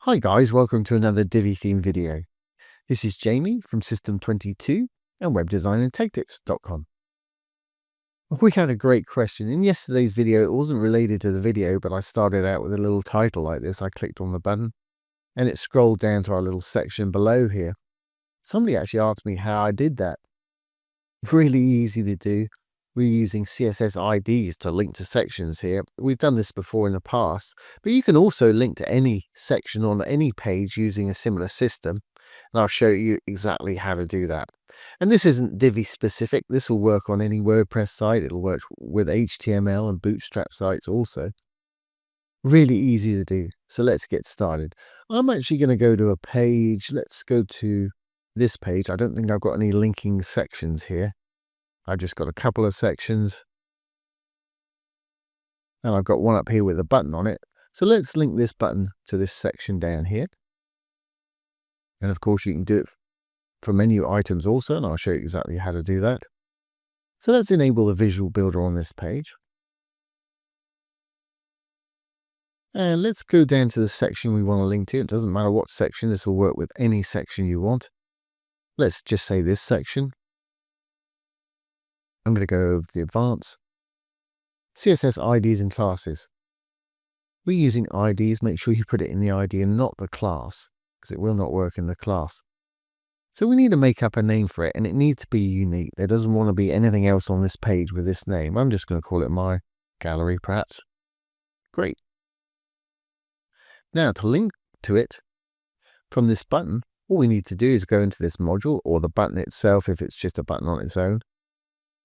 Hi guys, welcome to another Divi theme video. This is Jamie from System22 and webdesignandtechtips.com. We had a great question in yesterday's video. It wasn't related to the video, but I started out with a little title like this. I clicked on the button and it scrolled down to our little section below here. Somebody actually asked me how I did that. Really easy to do. We're using CSS IDs to link to sections here. We've done this before in the past, but you can also link to any section on any page using a similar system. And I'll show you exactly how to do that. And this isn't Divi specific. This will work on any WordPress site. It'll work with HTML and Bootstrap sites also. Really easy to do. So let's get started. I'm actually going to go to a page. Let's go to this page. I don't think I've got any linking sections here. I've just got a couple of sections. And I've got one up here with a button on it. So let's link this button to this section down here. And of course you can do it for menu items also, and I'll show you exactly how to do that. So let's enable the visual builder on this page. And let's go down to the section we want to link to. It doesn't matter what section, this will work with any section you want. Let's just say this section. I'm going to go over the advanced. CSS IDs and classes. We're using IDs. Make sure you put it in the ID and not the class, because it will not work in the class. So we need to make up a name for it, and it needs to be unique. There doesn't want to be anything else on this page with this name. I'm just going to call it my gallery, perhaps. Great. Now to link to it from this button, all we need to do is go into this module, or the button itself if it's just a button on its own.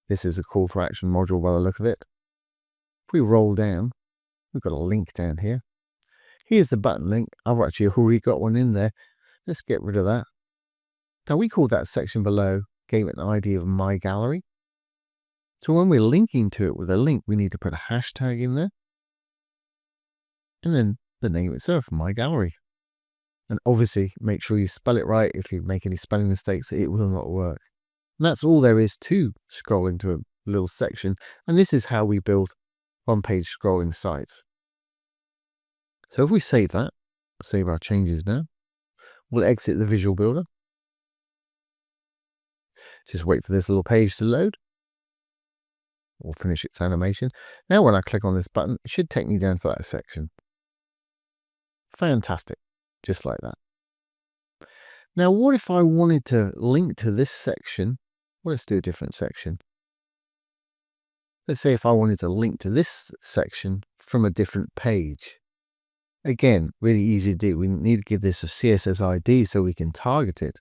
This is a call to action module by the look of it. If we roll down, we've got a link down here. Here's the button link. I've actually already got one in there. Let's get rid of that. Now we called that section below, gave it an ID of my gallery. So when we're linking to it with a link, we need to put a hashtag in there. And then the name itself, my gallery. And obviously make sure you spell it right. If you make any spelling mistakes, it will not work. And that's all there is to scrolling to a little section. And this is how we build one-page scrolling sites. So if we save that, save our changes now, we'll exit the visual builder. Just wait for this little page to load. We'll finish its animation. Now when I click on this button, it should take me down to that section. Fantastic. Just like that. Now what if I wanted to link to this section? Well, let's do a different section. Let's say if I wanted to link to this section from a different page. Again, really easy to do. We need to give this a CSS ID so we can target it.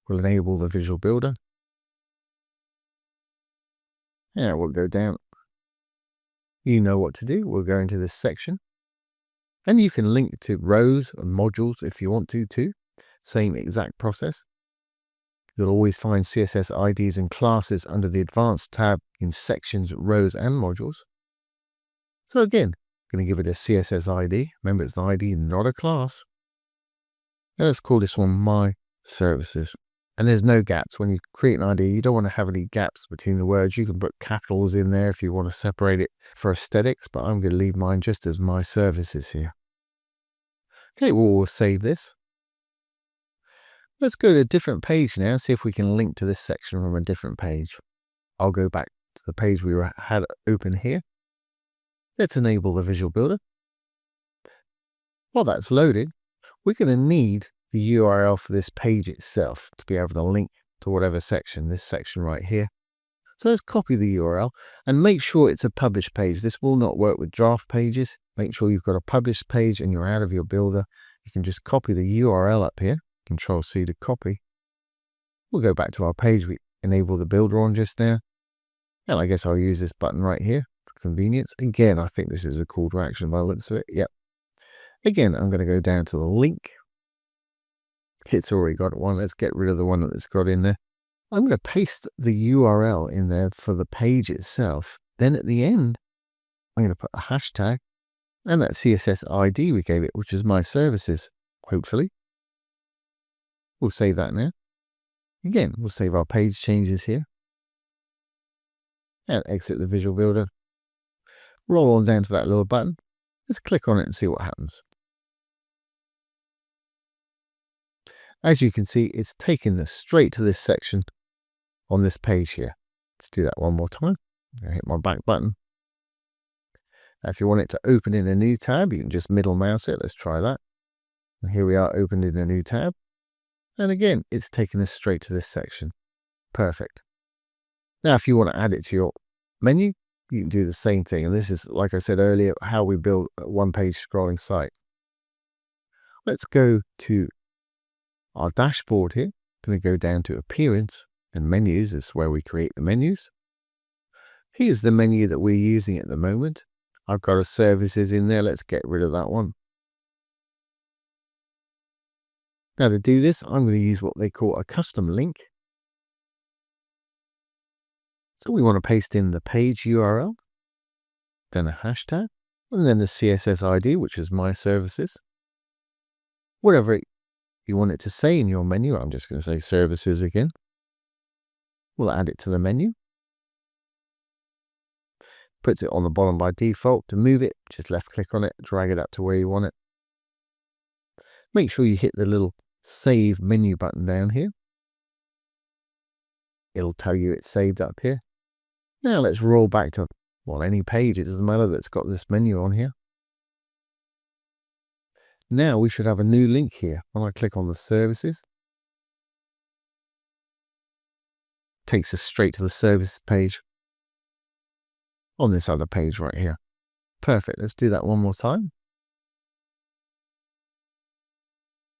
We'll enable the visual builder. And we'll go down. You know what to do. We'll go into this section. And you can link to rows and modules if you want to too. Same exact process. You'll always find CSS IDs and classes under the Advanced tab in sections, rows, and modules. So again, I'm going to give it a CSS ID. Remember, it's an ID, not a class. Now let's call this one My Services. And there's no gaps. When you create an ID, you don't want to have any gaps between the words. You can put capitals in there if you want to separate it for aesthetics, but I'm going to leave mine just as My Services here. Okay, we'll save this. Let's go to a different page now, see if we can link to this section from a different page. I'll go back to the page we had open here. Let's enable the visual builder. While that's loading, we're going to need the URL for this page itself to be able to link to whatever section, this section right here. So let's copy the URL and make sure it's a published page. This will not work with draft pages. Make sure you've got a published page and you're out of your builder. You can just copy the URL up here. Control C to copy. We'll go back to our page we enabled the builder on just now. And I guess I'll use this button right here for convenience. Again, I think this is a call to action by the looks of it. Yep. Again, I'm going to go down to the link. It's already got one. Let's get rid of the one that it's got in there. I'm going to paste the URL in there for the page itself. Then at the end, I'm going to put a hashtag and that CSS ID we gave it, which is My Services, hopefully. We'll save that now. Again, we'll save our page changes here. And exit the visual builder. Roll on down to that little button. Let's click on it and see what happens. As you can see, it's taken us straight to this section on this page here. Let's do that one more time. I'm going to hit my back button. Now, if you want it to open in a new tab, you can just middle mouse it. Let's try that. And here we are, opened in a new tab. And again, it's taken us straight to this section. Perfect. Now, if you want to add it to your menu, you can do the same thing. And this is, like I said earlier, how we build a one-page scrolling site. Let's go to our dashboard here. I'm going to go down to Appearance and Menus. This is where we create the menus. Here's the menu that we're using at the moment. I've got a services in there. Let's get rid of that one. Now to do this, I'm going to use what they call a custom link. So we want to paste in the page URL, then a hashtag, and then the CSS ID, which is my services. Whatever you want it to say in your menu, I'm just going to say services again. We'll add it to the menu. Puts it on the bottom by default. To move it, just left click on it, drag it up to where you want it. Make sure you hit the little Save menu button down here. It'll tell you it's saved up here. Now let's roll back to, well, any page, it doesn't matter, that's got this menu on here. Now we should have a new link here. When I click on the services, it takes us straight to the services page on this other page right here. Perfect. Let's do that one more time.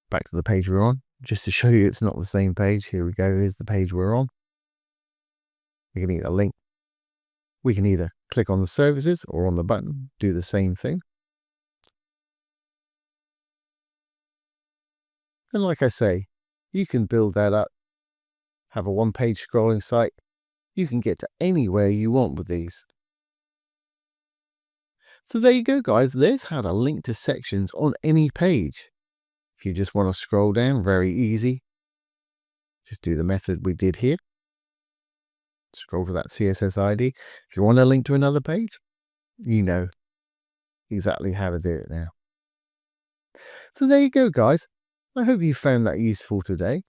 Back to the page we're on, just to show you it's not the same page. Here we go. Here's the page we're on. We can either link. We can either click on the services or on the button, do the same thing. And like I say, you can build that up, have a one-page scrolling site. You can get to anywhere you want with these. So there you go, guys. There's how to link to sections on any page. If you just want to scroll down, very easy. Just do the method we did here. Scroll to that CSS ID. If you want to link to another page, you know exactly how to do it now. So there you go, guys. I hope you found that useful today.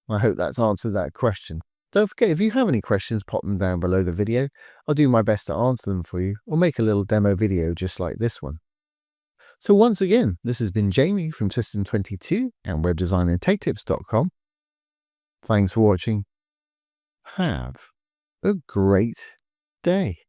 I hope that's answered that question. Don't forget, if you have any questions, pop them down below the video. I'll do my best to answer them for you, or make a little demo video just like this one. So once again, this has been Jamie from System 22 and webdesignandtaketips.com. Thanks for watching. Have a great day.